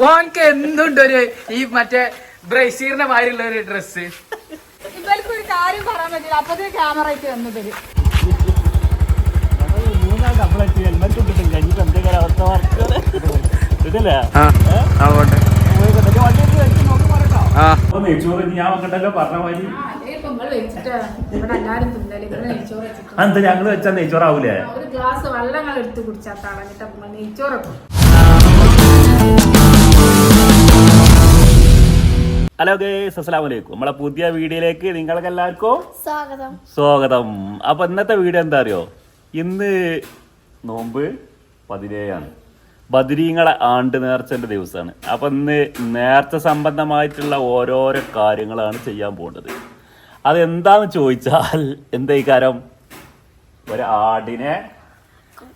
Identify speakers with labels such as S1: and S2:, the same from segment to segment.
S1: ഓനക്ക് എന്തുണ്ട് ഒരു ഈ മറ്റേ ബ്രസീറിന്റെ മാതിരിയുള്ള ഒരു ഡ്രസ്.
S2: ഇവർക്ക് ഒരു കാര്യം പറയാൻ പറ്റില്ല, അപ്പഴത്തെ ക്യാമറ ആയിട്ട് വന്നു തരും.
S3: എന്താ ഞങ്ങള് വെച്ചാ നെയ്ച്ചോറാവൂലേ?
S2: ഒരു ഗ്ലാസ് വെള്ളങ്ങൾ എടുത്ത് കുടിച്ചാൽ തളഞ്ഞിട്ട് നെയ്ച്ചോറൊക്കെ.
S3: ഹലോ ഗൈസ്, അസ്സലാമു അലൈക്കും. നമ്മളെ പുതിയ വീഡിയോയിലേക്ക് നിങ്ങൾക്ക് എല്ലാവർക്കും
S2: സ്വാഗതം.
S3: സ്വാഗതം. അപ്പൊ ഇന്നത്തെ വീഡിയോ എന്താ അറിയോ? ഇന്ന് നോമ്പ് 17 ബദരീങ്ങളെ ആണ്ട് നേർച്ചന്റെ ദിവസമാണ്. അപ്പൊ ഇന്ന് നേർച്ച സംബന്ധമായിട്ടുള്ള ഓരോരോ കാര്യങ്ങളാണ് ചെയ്യാൻ പോകുന്നത്. അതെന്താന്ന് ചോദിച്ചാൽ എന്താ ഈ കാര്യം,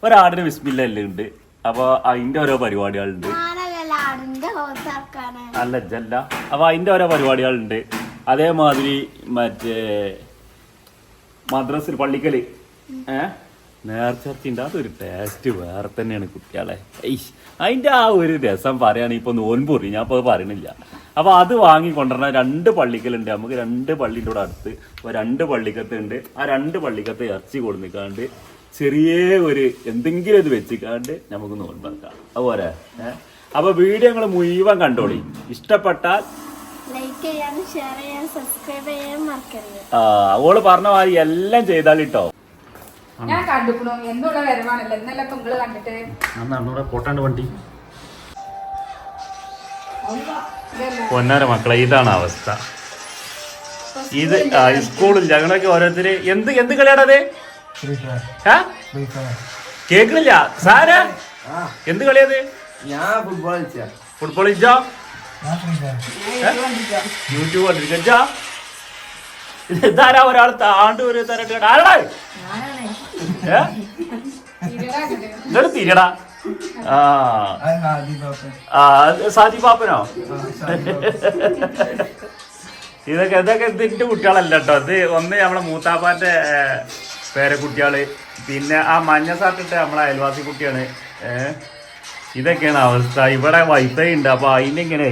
S3: ഒരാടിന് ബിസ്മില്ല എല്ലാം ഉണ്ട്. അപ്പൊ അതിന്റെ ഓരോ പരിപാടികളുണ്ട്. അല്ല ജല്ല. അപ്പൊ അതിന്റെ ഓരോ പരിപാടികളുണ്ട്. അതേമാതിരി മറ്റേ മദ്രസിൽ പള്ളിക്കല് നേർച്ചർച്ചിൻ്റെ അതൊരു ടേസ്റ്റ് വേറെ തന്നെയാണ് കുട്ടികളെ. അതിന്റെ ആ ഒരു രസം പറയുകയാണെങ്കിൽ ഇപ്പൊ നോൻപൂറി ഞാൻ ഇപ്പോൾ പറയണില്ല. അപ്പൊ അത് വാങ്ങിക്കൊണ്ടുവരണ 2 പള്ളിക്കലുണ്ട്. നമുക്ക് 2 പള്ളിൻ്റെ കൂടെ അടുത്ത് 2 പള്ളിക്കത്തുണ്ട്. ആ 2 പള്ളിക്കത്ത് ഇറച്ചി കൊടുക്കാണ്ട് ചെറിയ ഒരു എന്തെങ്കിലും ഇത് വെച്ചിക്കാണ്ട് നമുക്ക് നോൻപാക്കാം. അതുപോലെ അപ്പൊ വീഡിയോ നിങ്ങൾ മുഴുവൻ കണ്ടോളി. ഇഷ്ടപ്പെട്ടാൽ
S2: ലൈക്ക് ചെയ്യാനും ഷെയർ ചെയ്യാനും സബ്സ്ക്രൈബ് ചെയ്യാനും മറക്കരുത്.
S3: അവള് പറഞ്ഞ മാതിരി എല്ലാം ചെയ്താലിട്ടോ.
S2: ഞാൻ കണ്ടുക്കണു എന്നുള്ള വരവാണല്ലോ ഇന്നലെ നിങ്ങള് കണ്ടിട്ട്
S3: പൊട്ടാണ്ട് വണ്ടി പൊന്നാര മക്കളെ, ഇതാണ് അവസ്ഥ. ഇത് സ്കൂളിൽ ഞങ്ങളൊക്കെ ഓരോരുത്തര് എന്ത് കളിയാടത് കേക്കണില്ല സാര എന്ത് കളിയത്? ഫുട്ബോൾ കളിച്ചോ? യൂട്യൂബ് കണ്ടിരിക്കാ? ഇതാരാ ഒരാൾ താണ്ട് ഒരു തരട്ട് ആരാ ഇങ്ങോട്ട് തിരിയടാ. സാജി പാപ്പനോ? ഇതൊക്കെ ഇതിന്റെ കുട്ടികളല്ല കേട്ടോ. ഇത് ഒന്ന് നമ്മളെ മൂത്താപ്പാന്റെ പേരക്കുട്ടികള്, പിന്നെ ആ മഞ്ഞ സാട്ടിട്ട് നമ്മളെ അയൽവാസി കുട്ടിയാണ്. ഇതൊക്കെയാണ് അവസ്ഥ. ഇവിടെ വൈഫൈ ഉണ്ട്. അപ്പൊ അതിനിങ്ങനെ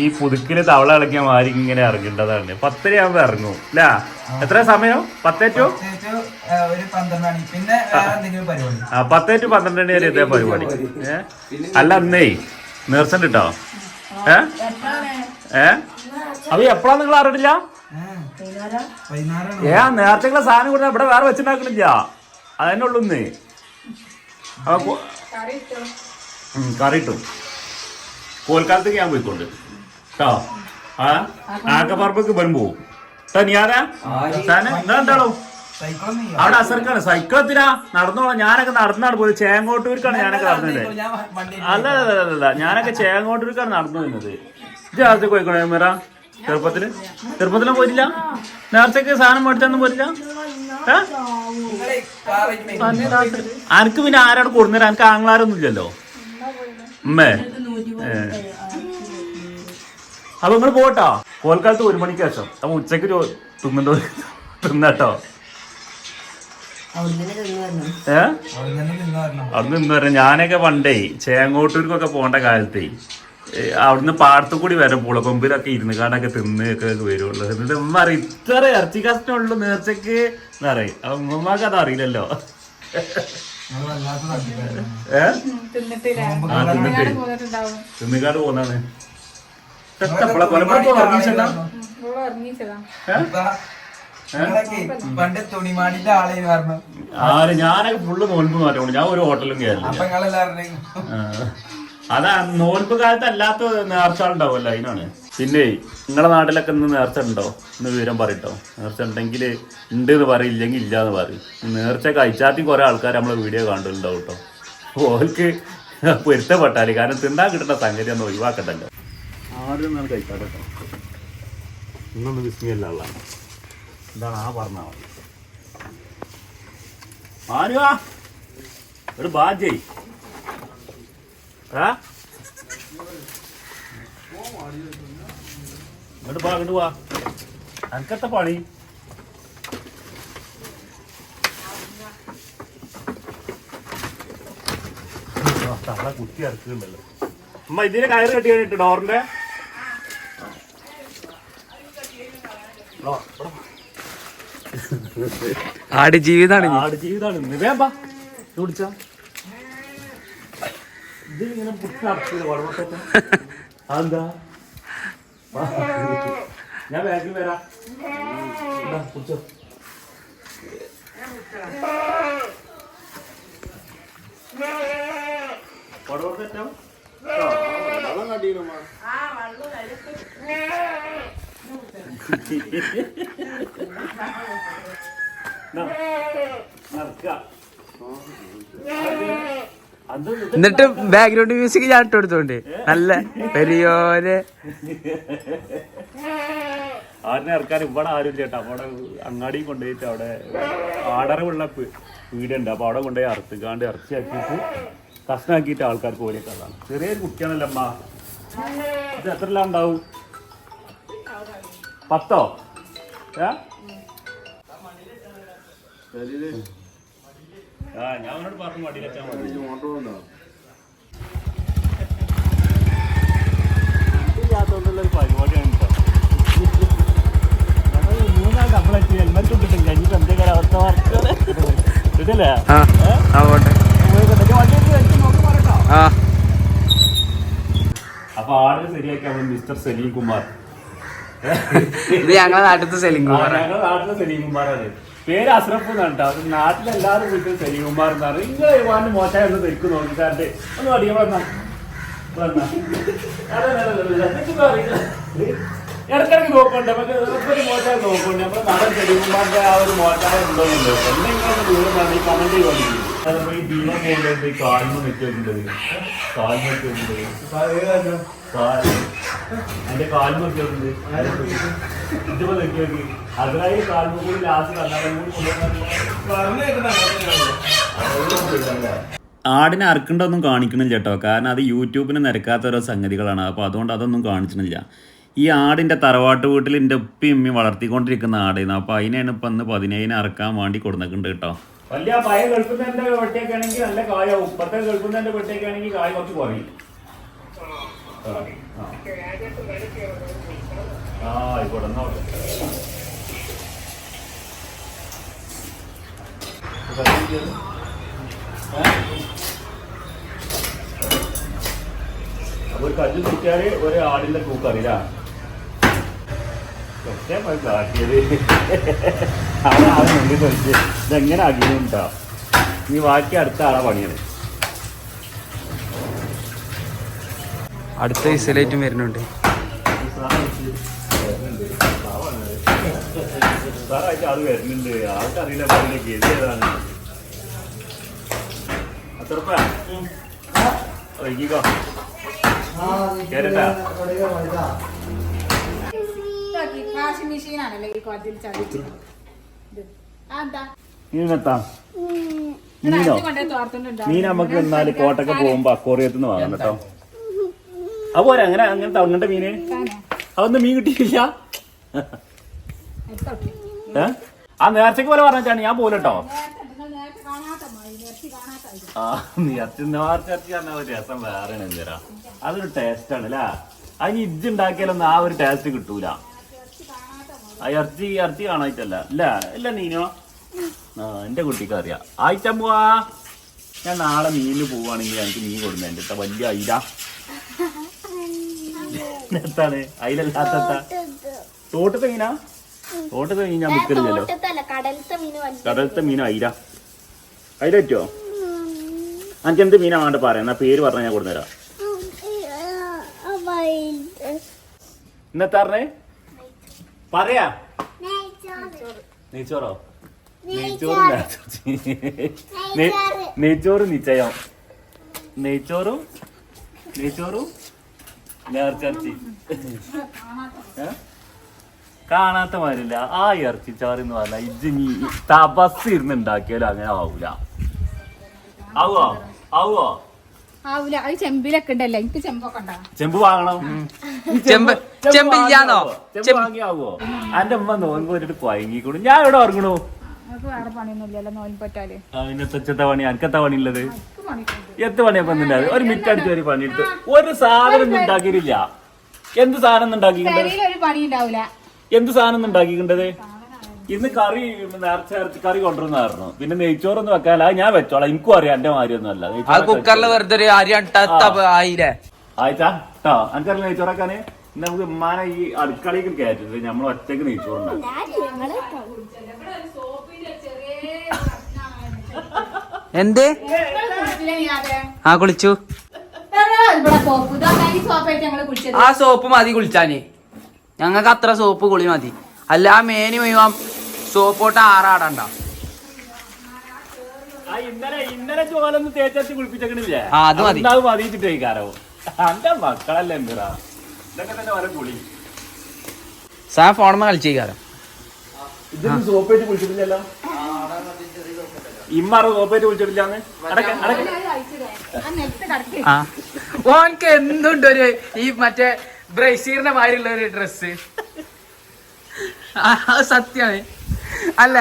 S3: ഈ പുതുക്കില് തവള ഇളക്കിയ മാതിരി ഇങ്ങനെ ഇറങ്ങേണ്ടതാണ്. 10 ആകുമ്പോ ഇറങ്ങും അല്ല? എത്ര സമയം? 10 to 12 വരെ ഇതേ പരിപാടി. അല്ല അന്നേ നേർച്ചണ്ട് കേട്ടോ. അപ്പൊ എപ്പോഴാ നിങ്ങൾ അറിയില്ല? നേരത്തെ സാധനം കൊടുത്താൽ ഇവിടെ വേറെ വെച്ചിട്ടുണ്ടാക്കണില്ല. അതന്നെ ഉള്ളു. ഇന്ന് കറി ഇട്ടും കോൽക്കാലത്തേക്ക് ഞാൻ പോയിക്കൊണ്ട് കേട്ടോ. ആക്കപ്പറമ്പക്ക് വരും പോവും കേട്ടോ. നീ ആരാ സാധനം നിങ്ങളെന്താണോ അവിടെ അസർക്കാണ്? സൈക്കിളത്തിനാ നടന്നോളാം. ഞാനൊക്കെ നടന്നാണ് പോയത്. ചേങ്ങോട്ടൂർക്കാണ് ഞാനൊക്കെ നടന്നത്. അല്ല ഞാനൊക്കെ ചേങ്ങോട്ടൂർക്കാണ് നടന്നു വരുന്നത്. ജാതി പോയിക്കോണേ മിറ. ചെറുപ്പത്തിലും പോയിട്ടില്ല? നേരത്തേക്ക് സാധനം മേടിച്ചൊന്നും പോയില്ല? അനക്ക് പിന്നെ ആരോട് കൊടുന്നേരം? എനിക്ക് ആങ്ങളാരൊന്നും ഇല്ലല്ലോ അമ്മേ. അപ്പൊ നിങ്ങൾ പോട്ടോ. കോൽക്കാലത്ത് 1 മണിക്ക് ശേഷം അപ്പൊ ഉച്ചക്ക് തിന്നട്ടോ. അവിടുന്ന് ഇന്ന് വരണം. ഞാനൊക്കെ പണ്ടേ ചേങ്ങോട്ടൂർക്കൊക്കെ പോകേണ്ട കാലത്തേ അവിടുന്ന് പാടത്തു കൂടി വരും. പുളക്കൊമ്പിലൊക്കെ ഇരുന്ന് കാണൊക്കെ തിന്നൊക്കെ വരുള്ളൂ. എന്നിട്ട് ഉമ്മ അറിയും ഇത്ര ഇറച്ചി കഷ്ണമുള്ളൂ നേർച്ചക്ക് എന്ന് പറയും. അപ്പൊ ഉമ്മമാർക്ക് അത് അറിയില്ലല്ലോ. തിന്നിക്കാട് പോന്നാണ്. ഞാനൊക്കെ ഫുള്ള് നോൽപ്പ് മാറ്റം. ഞാൻ ഒരു ഹോട്ടലും കയറില്ല. അതാ നോൽപ്പ് കാലത്ത് അല്ലാത്ത നേർച്ച ഉണ്ടാവുമല്ലോ, അതിനാണ്. പിന്നെ നിങ്ങളെ നാട്ടിലൊക്കെ ഇന്ന് നേർച്ച ഉണ്ടോ? ഇന്ന് വിവരം പറയട്ടോ. നേർച്ച ഉണ്ടെങ്കിൽ ഉണ്ട് എന്ന് പറയും, ഇല്ലെങ്കിൽ ഇല്ല എന്ന് പറയും. നേർച്ച കഴിച്ചാത്തി കുറെ ആൾക്കാർ നമ്മളെ വീഡിയോ കണ്ടിട്ടുണ്ടാവും കേട്ടോ. ഓർക്ക് പൊരുത്തപ്പെട്ടാല്, കാരണം തിന്നാൻ കിട്ടുന്ന സംഗതി ഒന്ന് ഒഴിവാക്കണ്ടല്ലോ. ആദ്യം നിന്നാണ് കഴിക്കാട്ടോ. ഇന്നൊന്ന് വിസ്മയല്ല. എന്താണ് ആ പറഞ്ഞാൽ മതി. ആരുവാ ഒരു ബാജയ് ഇങ്ങോട്ട് വാ. അനക്കത്തെ പണി തവള കുത്തി ഇറക്കുന്നുണ്ടല്ലോ. അമ്മ ഇതിന് കയറ് കെട്ടി കഴിഞ്ഞിട്ട് ഡോറിന്റെ
S1: ആടുജീവിതാണ്
S3: ആടുജീവിതാണ് വേമ്പാ കുടിച്ച ഇതിങ്ങനെ പുട്ട് നടക്കില്ല വളർത്തട്ടെ അതെന്താ ഞാൻ ബാങ്കിൽ വരാം കുടിച്ചോ വളർത്തോ
S1: എന്നിട്ട് ബാക്ക്ഗ്രൗണ്ട് മ്യൂസിക് ഞാൻ ഇട്ട് കൊടുത്തോണ്ട് നല്ല പെരിയോര്
S3: ആടിനെ ഇറക്കാൻ ഇവിടെ ആരും ചേട്ടാ അവിടെ അങ്ങാടി കൊണ്ടുപോയിട്ട് അവിടെ ആടറവുള്ള വീടുണ്ട് അപ്പൊ അവിടെ കൊണ്ടുപോയി അറുത്തുകാണ്ട് ഇറച്ചിയാക്കിയിട്ട് കഷ്ണാക്കിയിട്ട് ആൾക്കാർക്ക് പോലെയൊക്കെ അതാണ് ചെറിയൊരു കുട്ടിയാണല്ലോ അമ്മ ഇത് എത്രയെല്ലാം ഉണ്ടാവും 10 ഞാൻ അവനോട് പറഞ്ഞു മടി വെച്ചാൽ മതി ഒരു പരിപാടിയാണ് മൂന്നാൾ നമ്മളെത്തി ഹെൽമെറ്റ് ഇട്ടിട്ടും കഴിഞ്ഞിട്ട് എന്തെങ്കിലും അവസ്ഥ ഇതല്ലേ അപ്പൊ ആട് ശരിയാക്കി മിസ്റ്റർ സലീം കുമാർ
S1: ഇത് ഞങ്ങളെ നാട്ടിലത്തെ സലീം കുമാർ
S3: ഞങ്ങളുടെ നാട്ടിലെ സലീം കുമാറാണ് പേര് അസ്രഫ് എന്നാണ് കേട്ടോ അത് നാട്ടിലെല്ലാവരും വീട്ടിൽ സലീം കുമാർ എന്നാണ് നിങ്ങൾ ഇവാണ്ട് മോശമായി ഒന്ന് തെക്ക് നോക്കിക്കാണ്ട് ഒന്ന് അടിയാൻ പറഞ്ഞ ഇടക്കിടക്ക് നോക്കണ്ടേ നമുക്ക് ഒരു മോശമായി നോക്കണ്ടേ നമ്മുടെ നടൻ സലീം കുമാറിന്റെ ആ ഒരു മോശമായി ഉണ്ടോന്നുണ്ടോ എന്തെങ്കിലും ദൂരം ഈ കമന്റ് ചെയ്തോണ്ടിരിക്കും ഈ ദീപം പോകുന്നത് ഈ കാൽമ വെച്ചിട്ടുണ്ട് കാൽമ വെച്ചിട്ടുണ്ട് എന്റെ കാൽമ വെച്ചിട്ടുണ്ട് ഇതിപ്പോ നോക്കി നോക്കി അതിനായി കാൽമ കൂടി ലാസ്റ്റ് കണ്ണാടം കൂടി ആടിനെ അറക്കണ്ടൊന്നും കാണിക്കണില്ല കേട്ടോ കാരണം അത് യൂട്യൂബിന് നിരക്കാത്ത ഓരോ സംഗതികളാണ് അപ്പോൾ അതുകൊണ്ട് അതൊന്നും കാണിച്ചിട്ടില്ല ഈ ആടിൻ്റെ തറവാട്ട് വീട്ടിൽ എൻ്റെ ഉപ്പയും ഉമ്മയും വളർത്തിക്കൊണ്ടിരിക്കുന്ന ആടായിരുന്നു അപ്പോൾ അതിനാണ് ഇപ്പം അന്ന് 17 അറക്കാൻ വേണ്ടി കൊടുക്കുന്നുണ്ട് കേട്ടോ വലിയ പഴയ ഗൾഫിൻ്റെ വെട്ടിയൊക്കെ ആണെങ്കിൽ നല്ല കായാവും ഇപ്പത്തെ ഗൾഫിൻ്റെ വെട്ടിയൊക്കെ ആണെങ്കിൽ കായ് കുറച്ച് കുറയും ആയിക്കോട്ടെ എന്നാ അപ്പൊ ഒരു കല്ല് കുറ്റിയാല് ഒരു ആടിന്റെ തൂക്കറിയില്ല കാട്ടിയത് ആളെ മുന്നിൽ കളിച്ച് ഇതെങ്ങനെ അടിയുണ്ടാ നീ ബാക്കി അടുത്ത ആളെ പണിയാണ്
S1: അടുത്ത വിസലേറ്റും വരുന്നുണ്ട്
S3: സാറായിട്ട് ആള് വരുന്നുണ്ട് ആൾക്കറിയില്ല പറഞ്ഞ കേസ് ഏതാണ് അത്രപ്പാ വൈകിക്കോ കേരട്ടാ
S2: വാഷിംഗ് മെഷീനാണല്ലോ ഈ കോലത്തിൽ ചതിച്ചത്
S3: മീനെത്താ മീനോ മീൻ നമുക്ക് എന്നാല് കോട്ടൊക്കെ പോകുമ്പോ അക്കോറിയത്തുനിന്ന് വാങ്ങണം കേട്ടോ അതുപോലെ അങ്ങനെ അങ്ങനത്തെ അങ്ങനത്തെ മീന് അതൊന്നും മീൻ കിട്ടിയില്ല ആ നേർച്ചക്ക് പോലെ പറഞ്ഞാണ് ഞാൻ പോലട്ടോ ആ നേർച്ചി പറഞ്ഞ ഒരു രസം വേറെ എന്തരാ അതൊരു ടേസ്റ്റ് ആണ് അല്ലേ അതിന് ഇജ്ജുണ്ടാക്കിയാലൊന്നും ആ ഒരു ടേസ്റ്റ് കിട്ടൂല ആ ഇറച്ചി കാണായിട്ടല്ല ഇല്ല ഇല്ല നീനോ ആ എന്റെ കുട്ടിക്ക് അറിയാം ആയിട്ടാ പോവാ ഞാൻ നാളെ മീനിന് പോവാണെങ്കിൽ എനിക്ക് മീൻ കൊടുക്കുന്ന എന്റെ വലിയ അയില എത്താണ് അയിലല്ലാത്ത തോട്ടത്തെ മീനാ തോട്ടത്തെ മീൻ ഞാൻ വിൽക്കലില്ലല്ലോ കടലത്തെ മീനോ അയില അയില പറ്റുമോ എനിക്ക് എന്ത് മീനാ വേണ്ട പറയാം എന്നാ പേര് പറഞ്ഞാൽ ഞാൻ കൊടുത്തുതരാം ഇന്നത്താറിനെ പറയാ നെയ്ച്ചോറോ നെയ്ച്ചോറ് നിശ്ചയം നെയ്ച്ചോറും നേർച്ചി കാണാത്ത മാതിരില്ല ആ ഇറച്ചിച്ചാറ് എന്ന് പറഞ്ഞാൽ ഇത് നീ തപസ് ഇരുന്ന് ഉണ്ടാക്കിയാലും അങ്ങനെ ആവൂല ആവോ
S2: ചെമ്പിലൊക്കെ ഉണ്ടല്ലോ എനിക്ക് ചെമ്പൊക്കെ ഉണ്ടാവും
S3: ചെമ്പ് വാങ്ങണം
S1: ചെമ്പില്ലാന്നോ
S3: ചെമ്പ് വാങ്ങിയാവോ എന്റെ അമ്മ നോൻപ് പോയിട്ട് കുഴങ്ങിക്കൂടും ഞാൻ ഇവിടെ ഉറങ്ങണു
S2: വേറെ പണിയൊന്നുമില്ലല്ലോ നോൻ പറ്റാല്
S3: അതിനെ തെച്ചത്തെ പണി എനിക്കെത്താ പണിയുള്ളത് എത്ത് പണിയപ്പോ ഉണ്ടായത് ഒരു മിറ്റടിച്ച് ഒരു പണിയെടുത്ത് ഒരു സാധനം ഒന്നും ഉണ്ടാക്കിയിട്ടില്ല. എന്ത് സാധനം ഉണ്ടാക്കിക്കണ്ടത്?
S2: ഒരു പണി ഉണ്ടാവില്ല.
S3: എന്ത് സാധനം ഉണ്ടാക്കിക്കണ്ടത്? ഇന്ന് കറി നേർച്ച കറി കൊണ്ടുവന്നായിരുന്നു. പിന്നെ നെയ്ച്ചോറൊന്നും വെക്കാല്ല, ഞാൻ വെച്ചോളാം. എനിക്കും അറിയാം എന്റെ മാതിരിയൊന്നും അല്ല.
S1: കുക്കറിൽ വെറുതെ ഒരു അരി ആയില്ലേ
S3: ആയിച്ചാ കേട്ടോ. എനിക്കറിയാം നെയ്ച്ചോറാക്കാന്. നമുക്ക് ഉമ്മാനെ ഈ അടുക്കളയ്ക്ക് കയറ്റരുത്, നമ്മൾ ഒറ്റക്ക് നെയ്ച്ചോറുണ്ടാവും.
S1: എന്ത് ആ കുളിച്ചു. ആ സോപ്പ് മതി കുളിച്ചാന്. ഞങ്ങൾക്ക് അത്ര സോപ്പ് കുളി മതി. അല്ല ആ മേനി മുഴുവൻ സോപ്പോട്ട് ആറാടണ്ട.
S3: ഇന്നലെ ചോലൊന്നും തേച്ചു കുളിപ്പിച്ചേക്കണില്ലേ?
S1: അത് മതി.
S3: മതിച്ചിട്ടേക്കാരോ എന്റെ മക്കളല്ലേ എന്തിനാ ഇതൊക്കെ തന്നെ വരെ കുളി.
S1: സാ ഫോണുമ്മ കളിച്ചേക്കാരോ.
S3: ഇതൊന്നും സോപ്പ് വെച്ച് കുളിച്ചിട്ടില്ലല്ലോ. ഇമ്മാറ് സോപ്പ് വെച്ച് കുളിച്ചിട്ടില്ലാന്ന്.
S1: ഓനക്ക് എന്തുണ്ട് ഒരു ഈ മറ്റേ ബ്രസീറിന്റെ മാതിരിയുള്ള ഒരു ഡ്രസ്. സത്യാണ്. അല്ല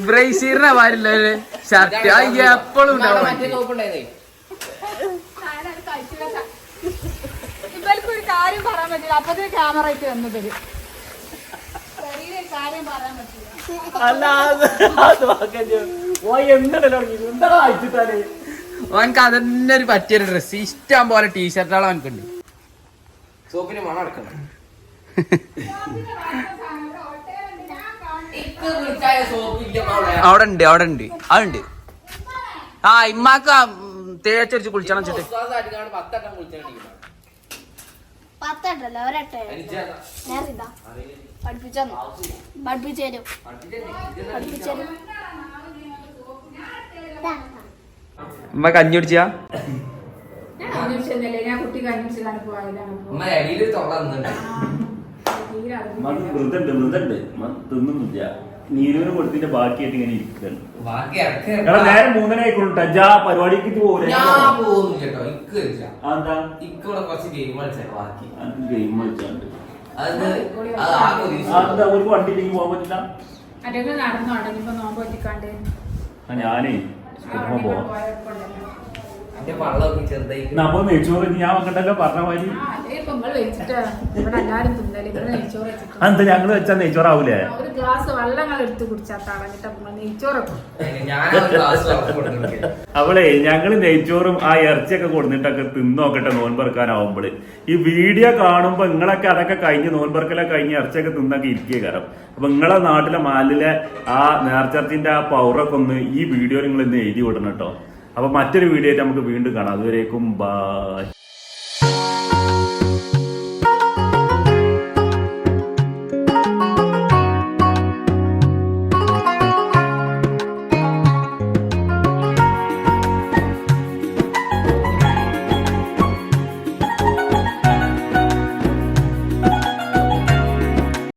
S1: ബ്രസീറിന്റെ മാതിരിയുള്ള ഒരു ഷർട്ട് എപ്പോഴും ഉണ്ടാവും.
S2: ഒരു കാര്യം പറയാൻ പറ്റില്ല. അപ്പത്തിന് ക്യാമറ ആയിട്ട് വന്നത് കാര്യം പറയാൻ പറ്റില്ല.
S1: ഓനക്ക് അതന്നെ ഒരു പറ്റിയൊരു ഡ്രസ്. ഇഷ്ടം പോലെ ടീഷർട്ടുകൾ അവനക്കുണ്ട്. സോപ്പിന് മണം എടുക്കണം. അവിടെ ഉണ്ട് അതുണ്ട്. ആ ഇമ്മാക്ക് തേച്ചടിച്ച് കുളിച്ചണം വെച്ചിട്ട്. ഉമ്മ കഞ്ഞി കുടിച്ചാ?
S2: ഞാൻ കുട്ടി കഞ്ഞിടിച്ചാണ് പോയതാണ്.
S3: മൃതുണ്ട് തിന്നുന്നില്ല. നീരൂര് കൊടുത്തിന്റെ ബാക്കിയായിട്ട് ഇങ്ങനെ ഇരിക്കുകയാണ്. നേരം 3:30 ആയിക്കോളും. ടജാ പരിപാടിക്ക് പോകില്ല. ഗെയിം കളിച്ചാണ്ട് ഒരു വണ്ടിയിലേക്ക് പോകാൻ പറ്റില്ല. ഞാനേ പോവാം. അപ്പൊ നെയ്ച്ചോറ് ഞാൻ വെക്കണ്ടല്ലോ പറഞ്ഞ മാതിരി. എന്താ ഞങ്ങള് വെച്ചാ നെയ്ച്ചോറാവൂലേ? അവളെ ഞങ്ങള് നെയ്ച്ചോറും ആ ഇറച്ചിയൊക്കെ കൊടുത്തിട്ടൊക്കെ തിന്നോക്കട്ടെ നോൻപെറുക്കാനാവുമ്പോള്. ഈ വീഡിയോ കാണുമ്പോ നിങ്ങളൊക്കെ അതൊക്കെ കഴിഞ്ഞ് നോൻപെറുക്കലൊക്കെ കഴിഞ്ഞ് ഇറച്ചിയൊക്കെ തിന്നൊക്കെ ഇരിക്കുക കാരണം. അപ്പൊ നിങ്ങളെ നാട്ടിലെ മാലിലെ ആ നേർച്ചർച്ചിന്റെ ആ പൗറൊക്കെ ഒന്ന് ഈ വീഡിയോ നിങ്ങൾ ഇന്ന് എഴുതി വിടണം കേട്ടോ. അപ്പൊ മറ്റൊരു വീഡിയോ ആയിട്ട് നമുക്ക് വീണ്ടും കാണാം. അതുവരേക്കും ബൈ.